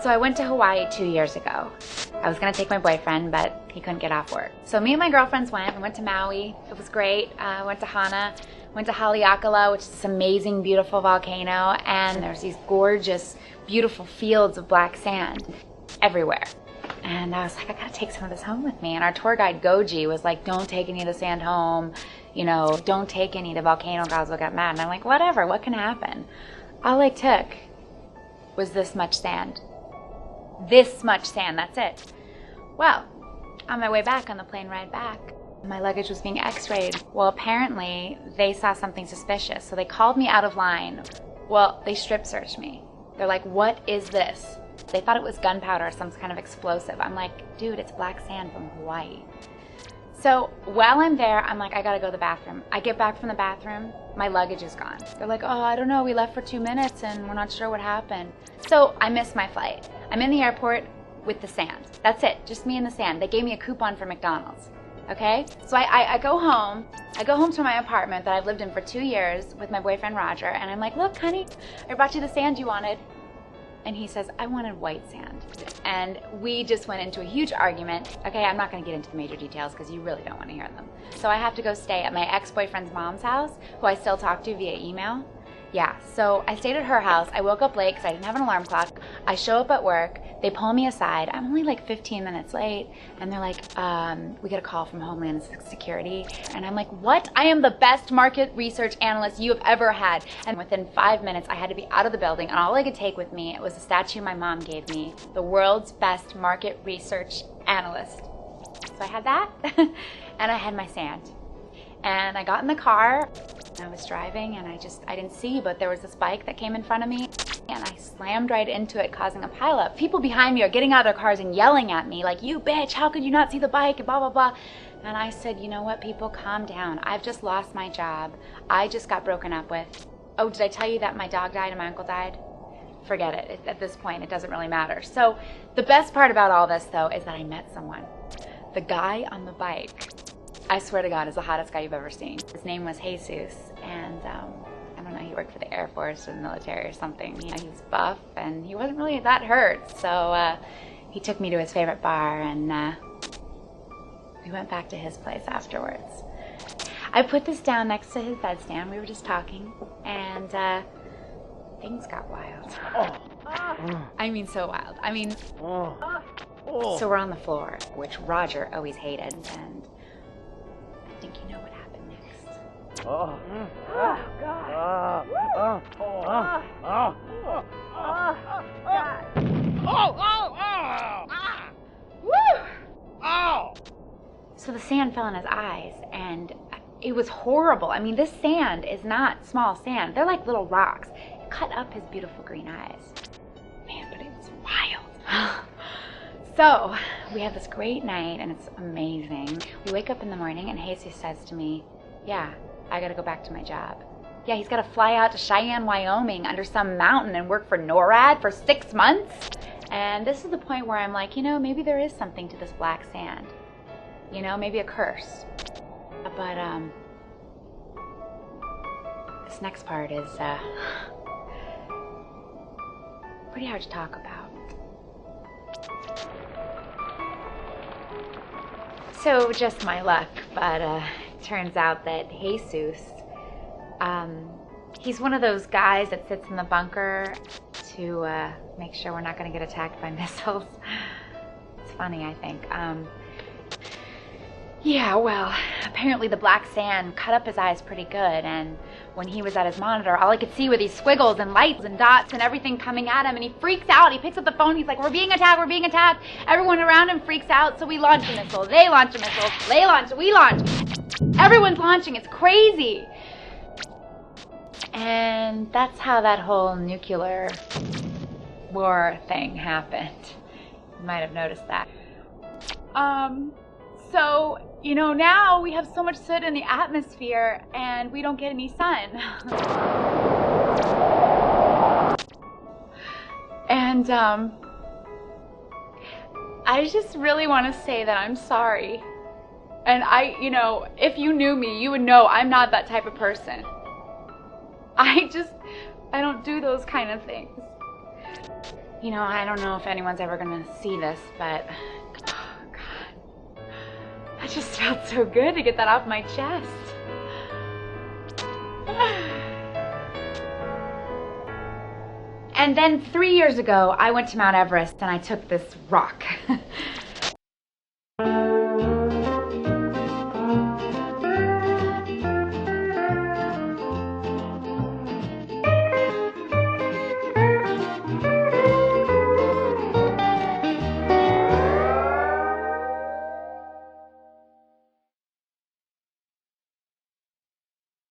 So I went to Hawaii 2 years ago. I was gonna take my boyfriend, but he couldn't get off work. So me and my girlfriends went. We went to Maui. It was great. Went to Hana. Went to Haleakala, which is this amazing, beautiful volcano. And there's these gorgeous, beautiful fields of black sand everywhere. And I was like, I gotta take some of this home with me. And our tour guide, Goji, was like, don't take any of the sand home. You know, don't take any. The volcano gods will get mad. And I'm like, whatever, what can happen? All I took was this much sand. This much sand, that's it. Well, on my way back, on the plane ride back, my luggage was being x-rayed. Well, apparently they saw something suspicious, so they called me out of line. Well, they strip searched me. They're like, what is this? They thought it was gunpowder or some kind of explosive. I'm like, dude, it's black sand from Hawaii. So while I'm there, I'm like, I gotta go to the bathroom. I get back from the bathroom, my luggage is gone. They're like, oh, I don't know, we left for 2 minutes and we're not sure what happened. So I missed my flight. I'm in the airport with the sand. That's it, just me and the sand. They gave me a coupon for McDonald's, okay? So I go home. I go home to my apartment that I've lived in for 2 years with my boyfriend Roger, and I'm like, look, honey, I brought you the sand you wanted. And he says, I wanted white sand. And we just went into a huge argument. Okay, I'm not gonna get into the major details because you really don't want to hear them. So I have to go stay at my ex-boyfriend's mom's house, who I still talk to via email. Yeah, so I stayed at her house. I woke up late because I didn't have an alarm clock. I show up at work. They pull me aside. I'm only like 15 minutes late. And they're like, we get a call from Homeland Security. And I'm like, what? I am the best market research analyst you have ever had. And within 5 minutes, I had to be out of the building. And all I could take with me was a statue my mom gave me, the world's best market research analyst. So I had that, and I had my sand. And I got in the car, and I was driving, and I didn't see, but there was this bike that came in front of me, and I slammed right into it, causing a pileup. People behind me are getting out of their cars and yelling at me, like, you bitch, how could you not see the bike, and blah, blah, blah. And I said, you know what, people, calm down. I've just lost my job. I just got broken up with. Oh, did I tell you that my dog died and my uncle died? Forget it. At this point, it doesn't really matter. So the best part about all this, though, is that I met someone. The guy on the bike, I swear to God, is the hottest guy you've ever seen. His name was Jesus, and I don't know, he worked for the Air Force or the military or something. You know, he's buff, and he wasn't really that hurt, so he took me to his favorite bar, and we went back to his place afterwards. I put this down next to his bedstand. We were just talking, and things got wild. I mean, so wild. I mean, so we're on the floor, which Roger always hated, and I think you know what happened next. Oh, God. Oh! So the sand fell in his eyes, and it was horrible. I mean, this sand is not small sand. They're like little rocks. It cut up his beautiful green eyes. Man, but it was wild. So we have this great night, and it's amazing. We wake up in the morning, and Jesus says to me, yeah, I gotta go back to my job. Yeah, he's gotta fly out to Cheyenne, Wyoming under some mountain and work for NORAD for 6 months. And this is the point where I'm like, you know, maybe there is something to this black sand. You know, maybe a curse. But this next part is pretty hard to talk about. So just my luck, but it turns out that Jesus, he's one of those guys that sits in the bunker to make sure we're not going to get attacked by missiles. It's funny, I think. Yeah, well, apparently the black sand cut up his eyes pretty good, and when he was at his monitor, all I could see were these squiggles and lights and dots and everything coming at him, and he freaks out. He picks up the phone, he's like, we're being attacked, we're being attacked. Everyone around him freaks out, so we launch a missile. They launch a missile. They launch, we launch. Everyone's launching, it's crazy. And that's how that whole nuclear war thing happened. You might have noticed that. So, you know, now we have so much soot in the atmosphere and we don't get any sun. And, I just really want to say that I'm sorry. And you know, if you knew me, you would know I'm not that type of person. I don't do those kind of things. You know, I don't know if anyone's ever gonna see this, but oh God, that just felt so good to get that off my chest. And then 3 years ago, I went to Mount Everest and I took this rock.